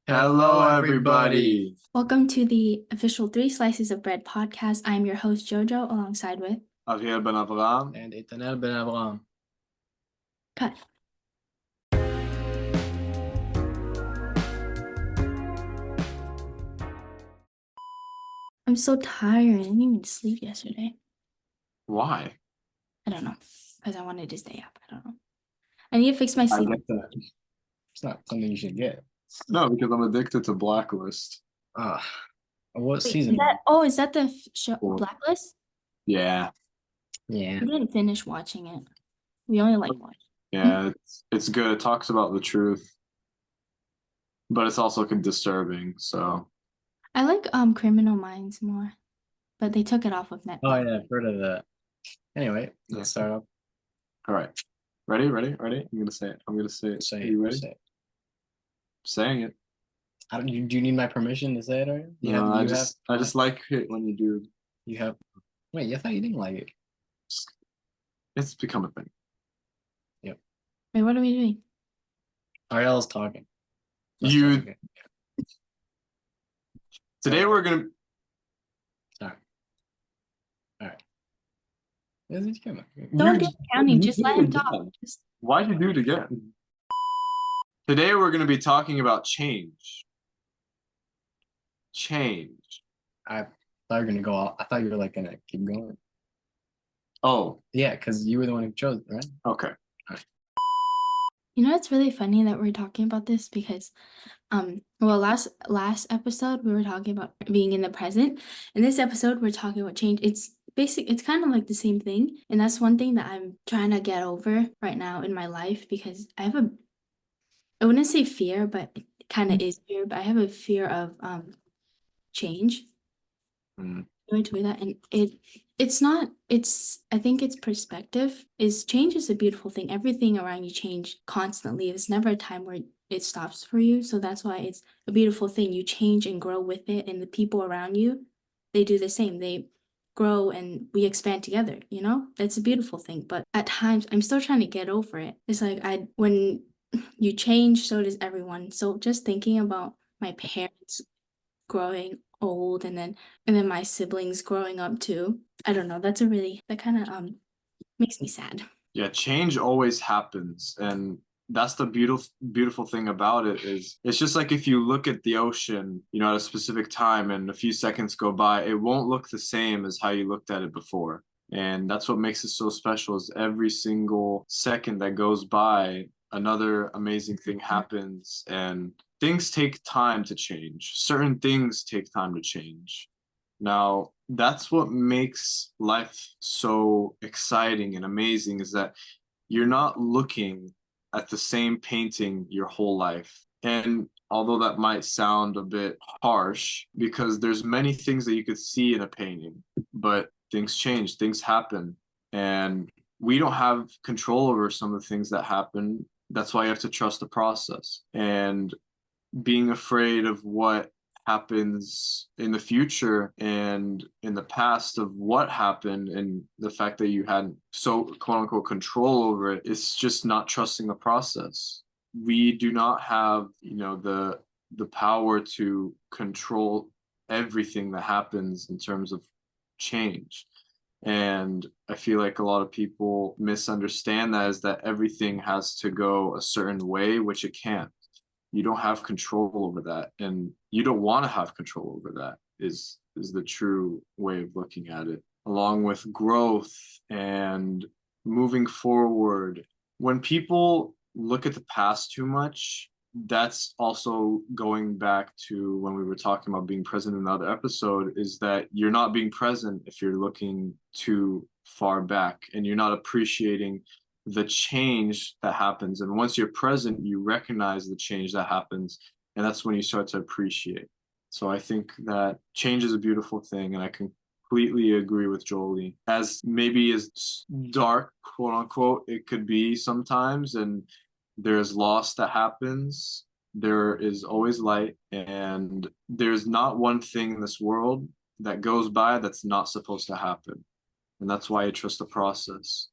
Hello, everybody. Welcome to the official Three Slices of Bread podcast. I'm your host, Jojo, alongside with Ariel Ben Abraham. And Eytanel Ben Abraham. Cut. I'm so tired. I didn't even sleep yesterday. Why? I don't know. Because I wanted to stay up. I don't know. I need to fix my sleep. I get that. It's not something you should get. No, because I'm addicted to Blacklist. What Wait, season? is that the show Four. Blacklist? Yeah. Yeah. We didn't finish watching it. We only like watching. Yeah, it's good. It talks about the truth. But it's also disturbing, so. I like Criminal Minds more. But they took it off of Netflix. Oh yeah, I've heard of that. Anyway, Yeah. let's start off. All right. Ready? I'm gonna say it. Say Are it. you ready? Say it. Saying it. Do you need my permission to say it, or No, I just like it when you do. you have. Wait, I thought you didn't like it. It's become a thing. Wait, what are we doing? Ariel's talking. Today we're gonna. Sorry. All right. Is it coming? Don't do counting. Just let him talk. Why'd you do it again? Today we're going to be talking about change. Change. I thought you were gonna go. I thought you were like gonna keep going. Oh, Yeah, because you were the one who chose it, right? okay. You know, it's really funny that we're talking about this because, well, last episode we were talking about being in the present. In this episode, we're talking about change. It's kind of like the same thing, and that's one thing that I'm trying to get over right now in my life because I wouldn't say fear, but it kind of is fear. But I have a fear of change. I told you that, and I think it's perspective. Change is a beautiful thing. Everything around you change constantly. There's never a time where it stops for you. So that's why it's a beautiful thing. You change and grow with it, and the people around you, they do the same. They grow and we expand together, you know? That's a beautiful thing. But at times I'm still trying to get over it. It's like when you change, so does everyone. So just thinking about my parents growing old and then my siblings growing up too. I don't know. That kind of makes me sad. Yeah, change always happens, and that's the beautiful thing about it is it's just like if you look at the ocean, at a specific time and a few seconds go by, it won't look the same as how you looked at it before. And that's what makes it so special is every single second that goes by, another amazing thing happens, and things take time to change. Certain things take time to change. Now, that's what makes life so exciting and amazing is that you're not looking at the same painting your whole life. And although that might sound a bit harsh, because there's many things that you could see in a painting, but things change, things happen, and we don't have control over some of the things that happen. That's why you have to trust the process. And being afraid of what happens in the future and in the past of what happened and the fact that you had so quote unquote control over it, it's just not trusting the process. We do not have the power to control everything that happens in terms of change. And I feel like a lot of people misunderstand that as that everything has to go a certain way, which it can't. You don't have control over that, and you don't want to have control over that is the true way of looking at it, along with growth and moving forward. When people look at the past too much, that's also going back to when we were talking about being present in the other episode, is that you're not being present if you're looking too far back and you're not appreciating the change that happens. And once you're present, you recognize the change that happens, and that's when you start to appreciate. So I think that change is a beautiful thing, and I completely agree with Jolie. As maybe as dark, quote unquote, it could be sometimes, and there's loss that happens, there is always light, and there's not one thing in this world that goes by that's not supposed to happen. And that's why I trust the process.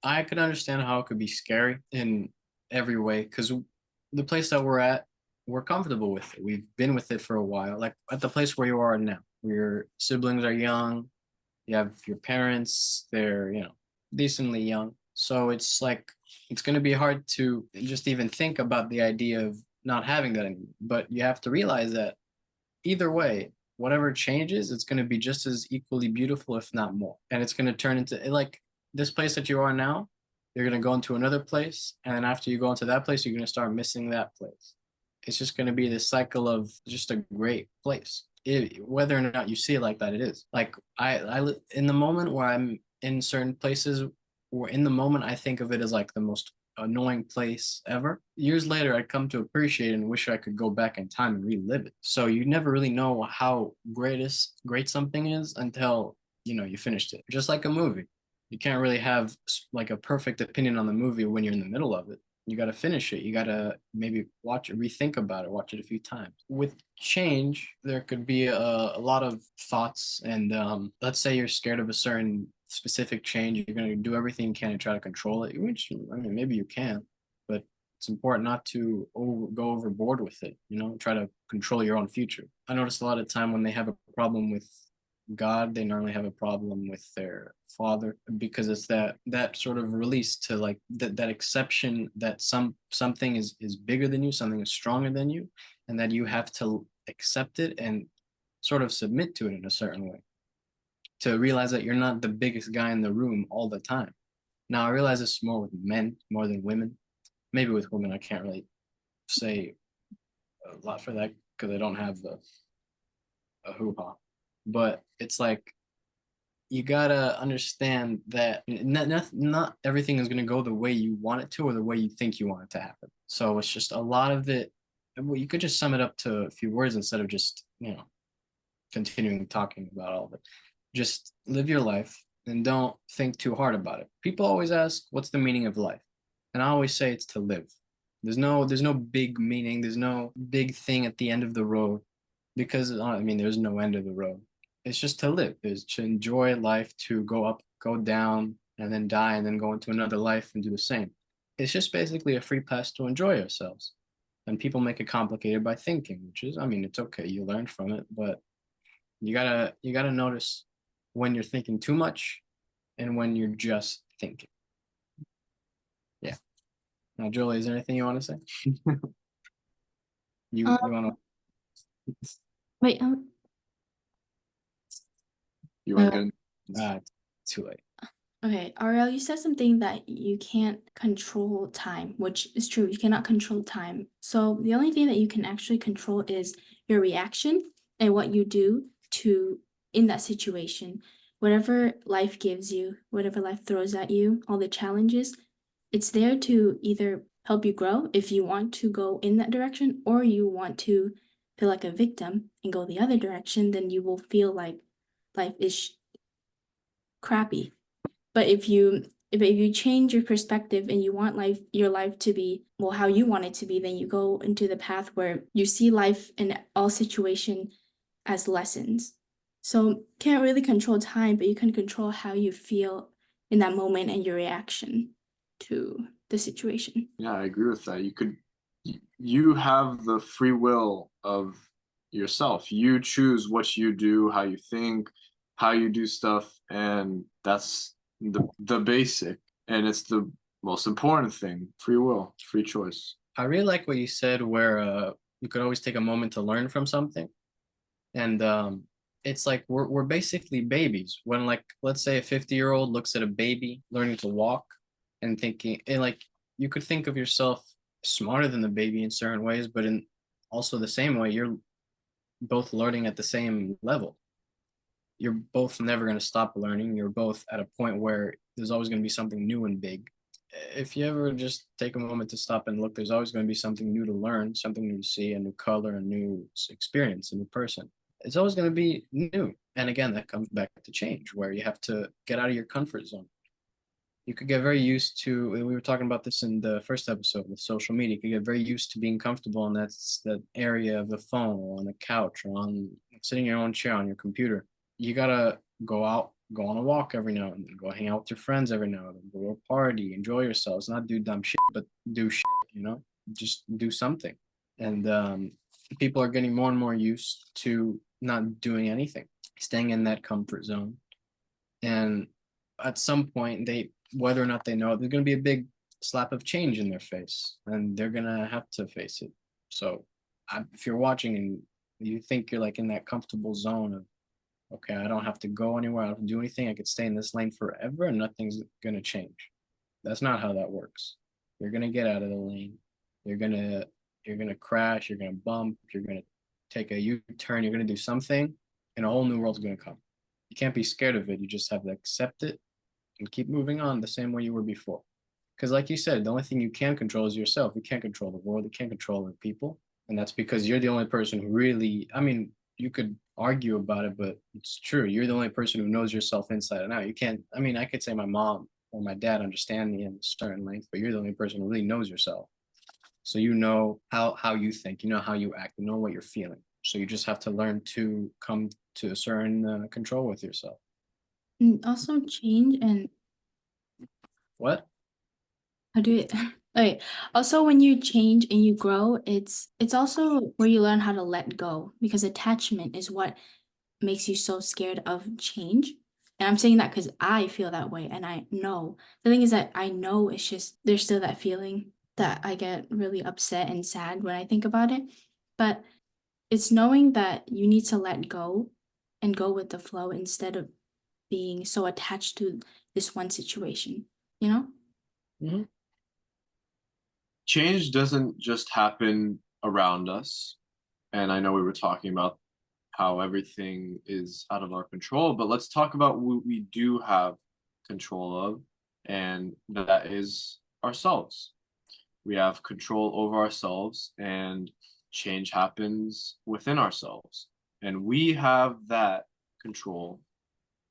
I could understand how it could be scary in every way because the place that we're at, we're comfortable with it. We've been with it for a while. Like at the place where you are now, where your siblings are young, you have your parents, they're, decently young. So it's like, it's going to be hard to just even think about the idea of not having that anymore. But you have to realize that either way, whatever changes, it's going to be just as equally beautiful, if not more. And it's going to turn into like this place that you are now. You're going to go into another place. And then after you go into that place, you're going to start missing that place. It's just going to be this cycle of just a great place. Whether or not you see it like that, it is. Like in the moment where I'm in certain places, or in the moment, I think of it as like the most annoying place ever. Years later, I come to appreciate it and wish I could go back in time and relive it. So you never really know how great something is until you finished it. Just like a movie, you can't really have like a perfect opinion on the movie when you're in the middle of it. You got to finish it. You got to maybe watch it, rethink about it, watch it a few times. With change, there could be a lot of thoughts. And let's say you're scared of a certain specific change. You're going to do everything you can to try to control it, which, I mean, maybe you can, but it's important not to go overboard with it, try to control your own future. I notice a lot of time when they have a problem with God, they normally have a problem with their father, because it's that sort of release to like that exception that something is bigger than you, something is stronger than you, and that you have to accept it and sort of submit to it in a certain way, to realize that you're not the biggest guy in the room all the time. Now I realize it's more with men more than women. Maybe with women I can't really say a lot for that because I don't have a hoo-ha. But it's like you gotta understand that not everything is gonna go the way you want it to or the way you think you want it to happen. So it's just a lot of it. Well, you could just sum it up to a few words instead of just continuing talking about all of it. Just live your life and don't think too hard about it. People always ask, "What's the meaning of life?" And I always say it's to live. There's no big meaning. There's no big thing at the end of the road, because I mean, there's no end of the road. It's just to live. It's to enjoy life, to go up, go down, and then die, and then go into another life and do the same. It's just basically a free pass to enjoy yourselves. And people make it complicated by thinking, which is, I mean, it's okay. You learn from it, but you gotta notice when you're thinking too much and when you're just thinking. Yeah. Now, Jolie, is there anything you want to say? You want to? Wait, You want to get Too late. okay, Ariel, you said something that you can't control time, which is true. You cannot control time. So the only thing that you can actually control is your reaction and what you do in that situation. Whatever life gives you, whatever life throws at you, all the challenges, it's there to either help you grow if you want to go in that direction, or you want to feel like a victim and go the other direction, then you will feel like life is crappy. But if you change your perspective and you want your life to be how you want it to be, then you go into the path where you see life in all situation as lessons. So can't really control time, but you can control how you feel in that moment and your reaction to the situation. Yeah, I agree with that. You have the free will of yourself. You choose what you do, how you think, how you do stuff, and that's the basic, and it's the most important thing. Free will, free choice. I really like what you said, where you could always take a moment to learn from something. And it's like we're basically babies. When, like, let's say a 50-year-old looks at a baby learning to walk and thinking, and like you could think of yourself smarter than the baby in certain ways, but in also the same way, you're both learning at the same level. You're both never going to stop learning. You're both at a point where there's always going to be something new and big. If you ever just take a moment to stop and look, there's always going to be something new to learn, something new to see, a new color, a new experience, a new person. It's always going to be new. And again, that comes back to change, where you have to get out of your comfort zone. You could get very used to, we were talking about this in the first episode with social media, you could get very used to being comfortable in that area of the phone or on the couch or sitting in your own chair on your computer. You gotta go out, go on a walk every now and then, go hang out with your friends every now and then, go to a party, enjoy yourselves, not do dumb shit, but do shit, just do something. And people are getting more and more used to not doing anything, staying in that comfort zone. And at some point, whether or not they know it, there's going to be a big slap of change in their face, and they're going to have to face it. So if you're watching and you think you're like in that comfortable zone of, okay, I don't have to go anywhere, I don't have to do anything, I could stay in this lane forever and nothing's going to change. That's not how that works. You're going to get out of the lane. You're going to crash, you're going to bump, you're going to take a U-turn, you're going to do something, and a whole new world's going to come. You can't be scared of it. You just have to accept it and keep moving on the same way you were before. Because like you said, the only thing you can control is yourself. You can't control the world. You can't control the people. And that's because you're the only person who really, I mean, you could argue about it, but it's true. You're the only person who knows yourself inside and out. You can't, I mean, I could say my mom or my dad understand me in a certain length, but you're the only person who really knows yourself. So you know how you think, you know how you act, you know what you're feeling. So you just have to learn to come to a certain control with yourself. And also change and What? how do it? Okay. Also, when you change and you grow, it's also where you learn how to let go, because attachment is what makes you so scared of change. And I'm saying that because I feel that way, and I know. The thing is that I know it's just there's still that feeling that I get really upset and sad when I think about it. But it's knowing that you need to let go and go with the flow instead of being so attached to this one situation, you know? Mm-hmm. Change doesn't just happen around us. And I know we were talking about how everything is out of our control, but let's talk about what we do have control of, and that is ourselves. We have control over ourselves, and change happens within ourselves. And we have that control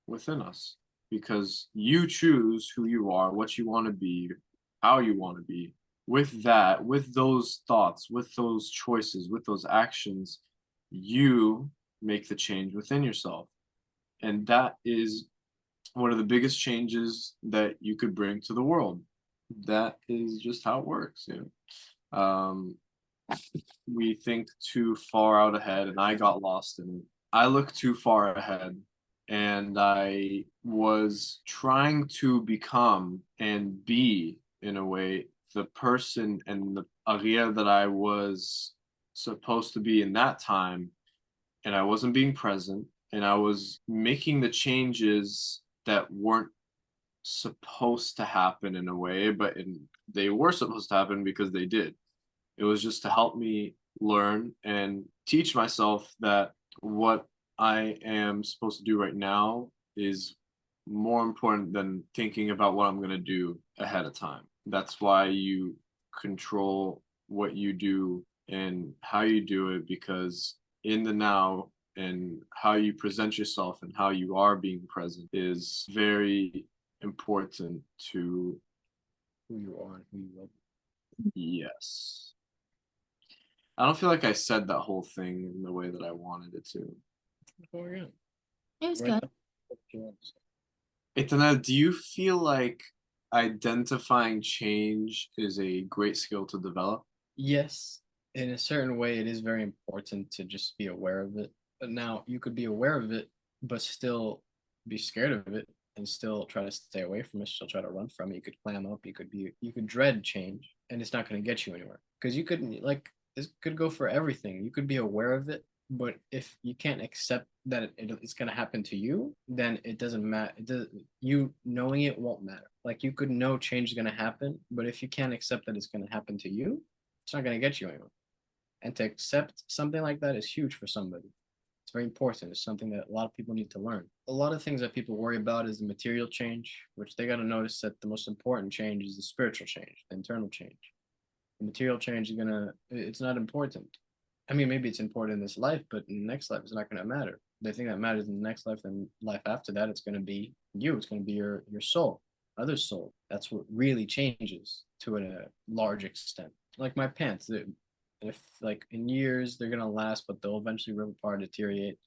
within us because you choose who you are, what you want to be, how you want to be. With that, with those thoughts, with those choices, with those actions, you make the change within yourself. And that is one of the biggest changes that you could bring to the world. That is just how it works. You know? We think too far out ahead, and I got lost in it. I looked too far ahead, and I was trying to become and be, in a way, the person and the Ariel that I was supposed to be in that time, and I wasn't being present, and I was making the changes that weren't supposed to happen in a way, but they were supposed to happen because they did. It was just to help me learn and teach myself that what I am supposed to do right now is more important than thinking about what I'm going to do ahead of time. That's why you control what you do and how you do it, because in the now and how you present yourself and how you are being present is very important to Who you are and who you will be. yes. I don't feel like I said that whole thing in the way that I wanted it to. Oh, yeah. It was Right. good. Eytanel, do you feel like identifying change is a great skill to develop? Yes, in a certain way, it is very important to just be aware of it. But now you could be aware of it, but still be scared of it and still try to stay away from it, still try to run from it. You could clam up, you could dread change, and it's not going to get you anywhere. Because you could, like, this could go for everything. You could be aware of it, but if you can't accept that it's going to happen to you, then it doesn't matter. You knowing it won't matter. Like, you could know change is going to happen, but if you can't accept that it's going to happen to you, it's not going to get you anywhere. And to accept something like that is huge for somebody. It's very important. It's something that a lot of people need to learn. A lot of things that people worry about is the material change, which they got to notice that the most important change is the spiritual change, the internal change. The material change is it's not important. I mean, maybe it's important in this life, but in the next life, it's not going to matter. The thing that matters in the next life and life after that, it's going to be you. It's going to be your soul, other soul. That's what really changes to a large extent. Like my pants, if like in years they're gonna last, but they'll eventually rip apart, deteriorate.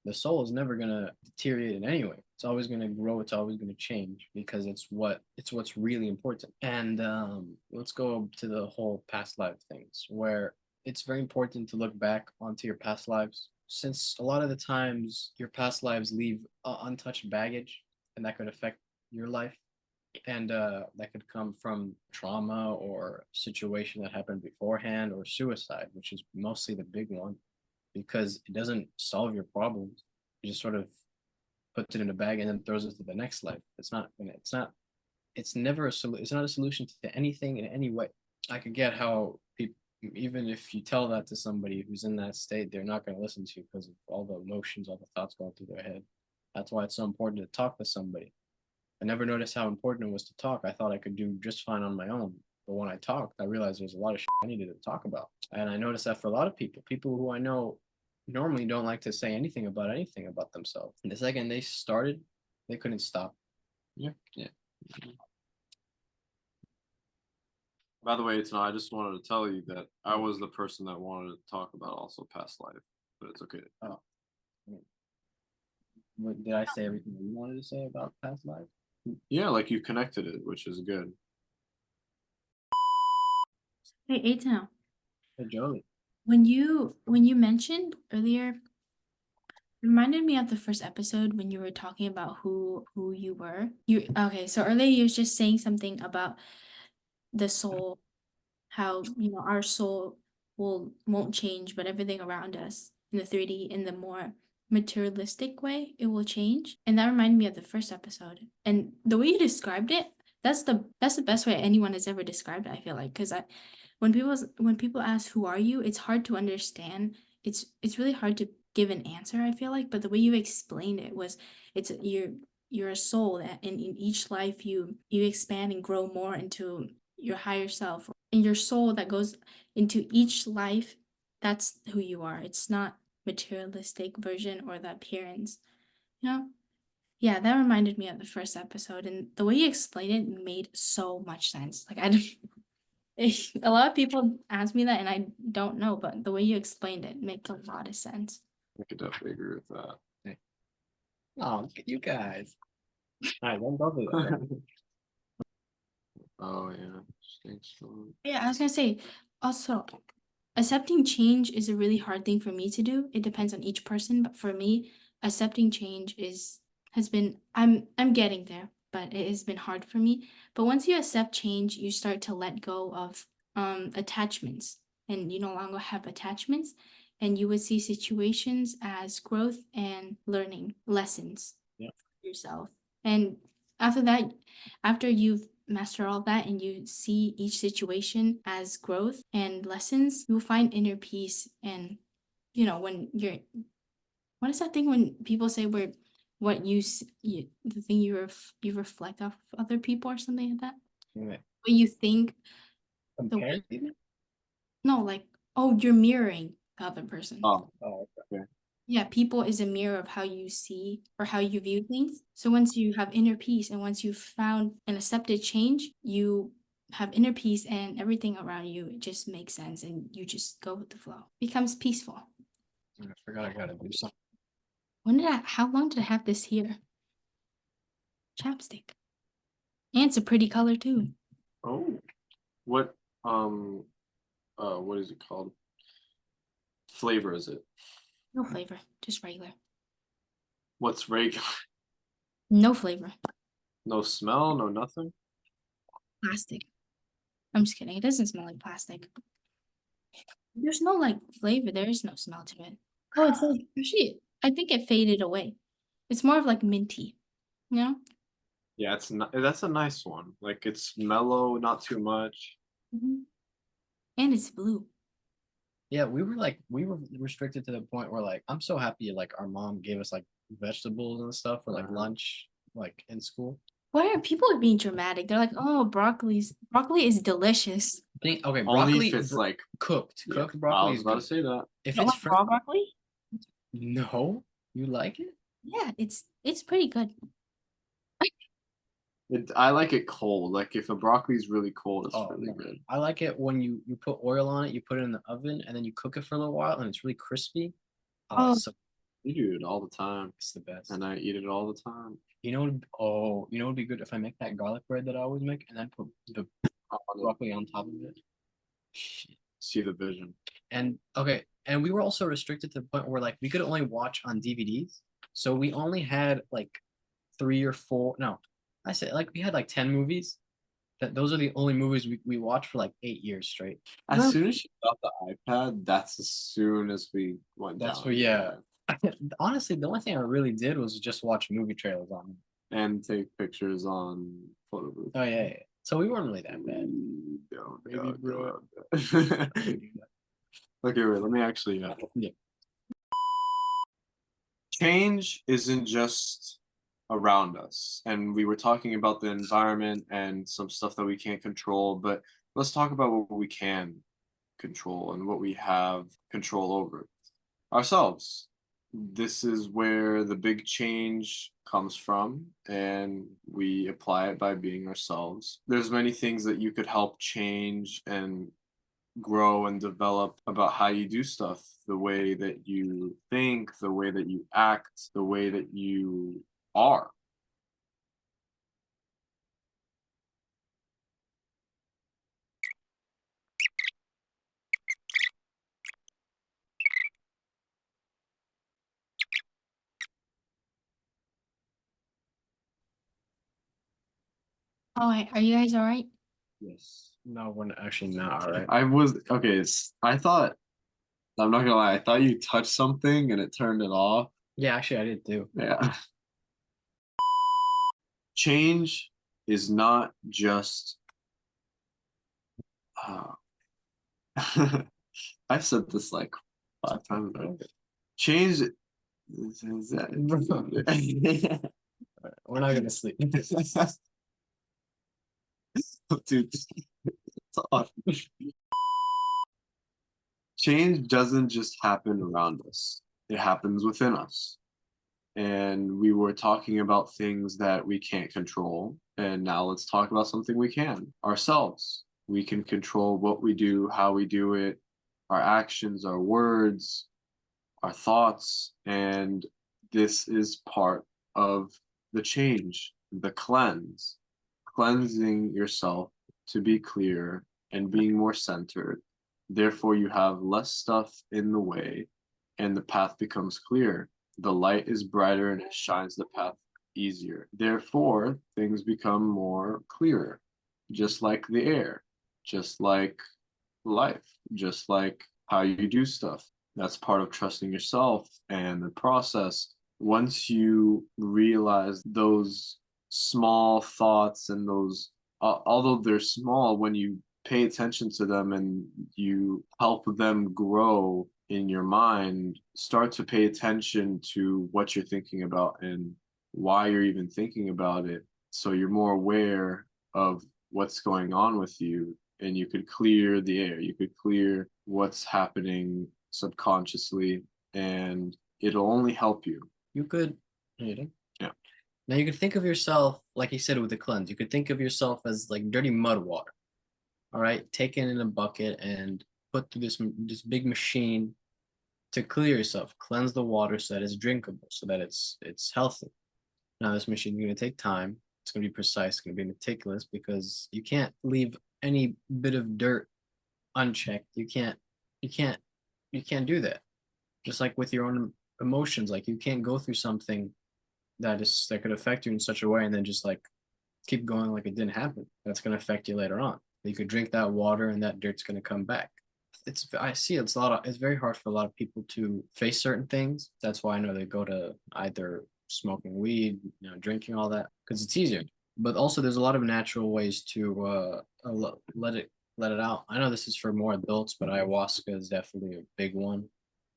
the soul is never gonna deteriorate in any way. It's always gonna grow. It's always gonna change because it's what's really important. And let's go to the whole past life things, where it's very important to look back onto your past lives, since a lot of the times your past lives leave untouched baggage, and that could affect your life. And that could come from trauma or situation that happened beforehand, or suicide, which is mostly the big one, because it doesn't solve your problems. It just sort of puts it in a bag and then throws it to the next life. It's never it's not a solution to anything in any way. I could get how people, even if you tell that to somebody who's in that state, they're not going to listen to you because of all the emotions, all the thoughts going through their head. That's why it's so important to talk to somebody. I never noticed how important it was to talk. I thought I could do just fine on my own. But when I talked, I realized there's a lot of shit I needed to talk about. And I noticed that for a lot of people who I know normally don't like to say anything about themselves. And the second they started, they couldn't stop. Yeah. By the way, I just wanted to tell you that I was the person that wanted to talk about also past life, but it's okay. Oh. What, did I say everything that you wanted to say about past life? Yeah, like you connected it, which is good. Hey, Eytanel, Hey, Jolie. when you mentioned earlier, it reminded me of the first episode when you were talking about who you were. Okay, so earlier you was just saying something about the soul, how our soul won't change, but everything around us in the 3D, in the more materialistic way, it will change. And that reminded me of the first episode. And the way you described it, that's the best way anyone has ever described it, I feel like. Because when people ask who are you, it's hard to understand. It's really hard to give an answer, I feel like. But the way you explained it was, you're a soul that in each life you expand and grow more into your higher self, and your soul that goes into each life. That's who you are. It's not materialistic version or the appearance, you know. Yeah, that reminded me of the first episode, and the way you explained it made so much sense. Like, I don't a lot of people ask me that and I don't know, but the way you explained it makes a lot of sense. I could definitely agree with that. Hey. Oh, look at you guys. All right, don't bother that. Oh yeah, thanks for Yeah, I was gonna say, also, accepting change is a really hard thing for me to do. It depends on each person, but for me, accepting change has been I'm getting there, but it has been hard for me. But once you accept change, you start to let go of attachments, and you no longer have attachments, and you would see situations as growth and learning lessons. Yeah. For yourself. And after that, after you've mastered all that and you see each situation as growth and lessons, you'll find inner peace. And when you're what is that thing when people say where what the thing you reflect off of other people or something like that? Yeah. What you think, the way, Compare? no, like, oh, you're mirroring the other person. Oh, Oh, okay. Yeah, people is a mirror of how you see or how you view things. So once you have inner peace and once you've found and accepted change, you have inner peace and everything around you, it just makes sense and you just go with the flow. Becomes peaceful. I forgot I gotta do something. How long did I have this here? Chapstick. And it's a pretty color too. Oh, what what is it called? Flavor is it? No flavor, just regular. What's regular? No flavor. No smell, no nothing. Plastic. I'm just kidding. It doesn't smell like plastic. There's no like flavor. There is no smell to it. Oh, it's like actually, I think it faded away. It's more of like minty, you know? Yeah, that's a nice one. Like it's mellow, not too much. And it's blue. Yeah, we were restricted to the point where like I'm so happy like our mom gave us like vegetables and stuff for like lunch, like in school. Why are people being dramatic? They're like, oh, broccoli is delicious. Okay, Only broccoli if it's like cooked. yeah, Cooked I broccoli was is about good. to say that. If You don't it's like fresh, raw broccoli? no, you like it? Yeah, it's pretty good. I like it cold. Like if a broccoli's really cold, it's Oh, really no. good. I like it when you put oil on it, you put it in the oven, and then you cook it for a little while, and it's really crispy. Oh, Oh, it's so You do it all the time, It's the best. and I eat it all the time. You know, you know what'd be good if I make that garlic bread that I always make, and then put the broccoli on top of it. Shit. See the vision. And okay, and we were also restricted to the point where like we could only watch on DVDs, so we only had like 3 or 4. No, I say like we had like 10 movies. Those are the only movies we watched for like 8 years straight. As Well- soon as she got the iPad, that's as soon as we went That's down. what, yeah. Honestly, the only thing I really did was just watch movie trailers on them. And take pictures on photo booth. Oh yeah, yeah. So we weren't really that bad. No, Maybe, no, bro. no. Okay, wait, let me actually. Yeah. Change isn't just around us, and we were talking about the environment and some stuff that we can't control, but let's talk about what we can control and what we have control over ourselves. This is where the big change comes from, and we apply it by being ourselves. There's many things that you could help change and grow and develop about how you do stuff, the way that you think, the way that you act, the way that you are. Oh, are you guys all right? Yes. No, we're actually not. All right. I was okay. I thought, I'm not gonna lie, I thought you touched something and it turned it off. Yeah, actually, I did too. Yeah. Change is not just I've said this like 5 times already. Change is that We're not gonna sleep. dude, it's odd. Change doesn't just happen around us, it happens within us. And we were talking about things that we can't control, and now let's talk about something we can, ourselves. We can control what we do, how we do it, our actions, our words, our thoughts, and this is part of the change, the cleanse, cleansing yourself to be clear and being more centered. Therefore, you have less stuff in the way, and the path becomes clear. The light is brighter and it shines the path easier. Therefore, things become more clearer, just like the air, just like life, just like how you do stuff. That's part of trusting yourself and the process. Once you realize those small thoughts and those, although they're small, when you pay attention to them and you help them grow in your mind, start to pay attention to what you're thinking about and why you're even thinking about it. So you're more aware of what's going on with you, and you could clear the air, you could clear what's happening subconsciously, and it'll only help you. You could. Yeah. Now you could think of yourself, like you said with the cleanse, you could think of yourself as like dirty mud water. All right, taken in a bucket and put through this big machine to clear yourself, cleanse the water so that it's drinkable, so that it's healthy. Now this machine is going to take time. It's going to be precise. It's going to be meticulous because you can't leave any bit of dirt unchecked. You can't do that. Just like with your own emotions, like you can't go through something that could affect you in such a way and then just like keep going like it didn't happen. That's going to affect you later on. You could drink that water and that dirt's going to come back. I see it's very hard for a lot of people to face certain things. That's why I know they go to either smoking weed, drinking, all that, because it's easier. But also there's a lot of natural ways to let it out. I know this is for more adults, but ayahuasca is definitely a big one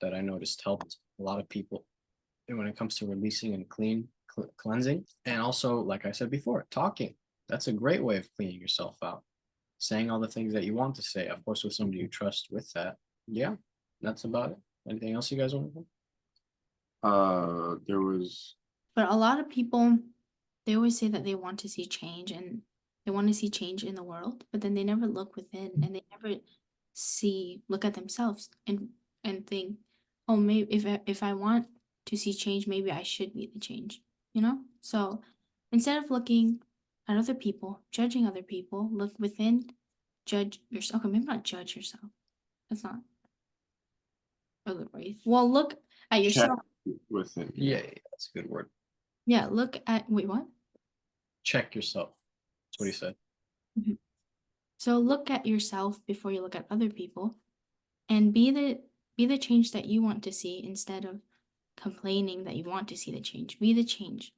that I noticed helped a lot of people when it comes to releasing and cleansing. And also, like I said before, talking. That's a great way of cleaning yourself out. Saying all the things that you want to say, of course, with somebody you trust with that. Yeah, that's about it. Anything else you guys want to know? There was. But a lot of people, they always say that they want to see change and they want to see change in the world, but then they never look within and they never look at themselves and think, oh, maybe if I want to see change, maybe I should be the change, you know? So instead of looking at other people, judging other people, look within, judge yourself. Okay, maybe not judge yourself. That's not a good way. Well, look at Check yourself. within. Yeah, that's a good word. Yeah, look at, wait, what? Check yourself. That's what he said. So look at yourself before you look at other people, and be the change that you want to see instead of complaining that you want to see the change. Be the change.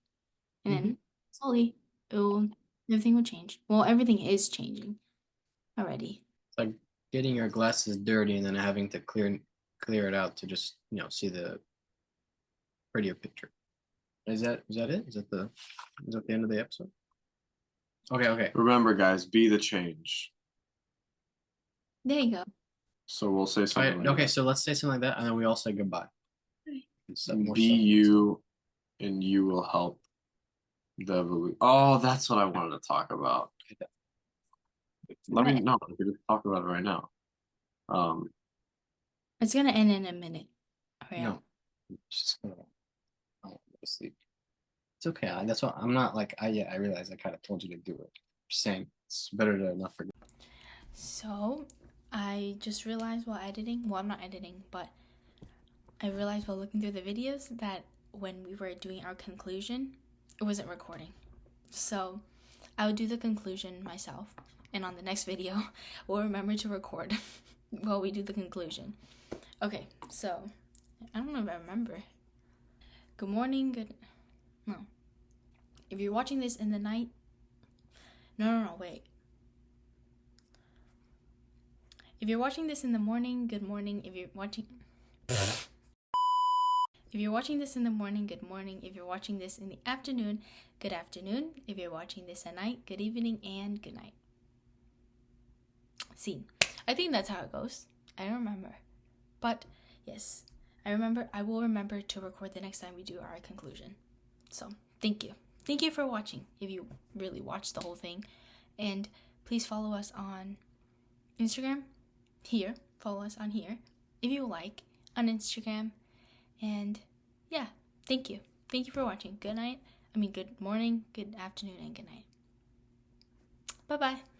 And then slowly everything will change. Well, everything is changing already. It's like getting your glasses dirty and then having to clear it out to just, see the prettier picture. Is that it? Is that the end of the episode? Okay. Remember, guys, be the change. There you go. So we'll say something. Right, okay, so let's say something like that, and then we all say goodbye. Be you, and you will help the evolution. Oh, that's what I wanted to talk about. Let me know. We can talk about it right now. It's gonna end in a minute. No, it's just gonna. I want to go to sleep. It's okay. That's what I'm not like. I realize I kind of told you to do it. Just saying, it's better to not forget. So I just realized while editing. Well, I'm not editing, but I realized while looking through the videos that when we were doing our conclusion, it wasn't recording. So I would do the conclusion myself, and on the next video, we'll remember to record while we do the conclusion. Okay, so I don't know if I remember. Good morning, no. If you're watching this in the night, no, wait. If you're watching this in the morning, good morning. If you're watching this in the morning, good morning. If you're watching this in the afternoon, good afternoon. If you're watching this at night, good evening and good night. See, I think that's how it goes. I don't remember. But yes, I will remember to record the next time we do our conclusion. So thank you. Thank you for watching, if you really watched the whole thing. And please follow us on Instagram. Here. Follow us on here. If you like, on Instagram. And yeah, thank you. Thank you for watching. Good night. Good morning, good afternoon, and good night. Bye-bye.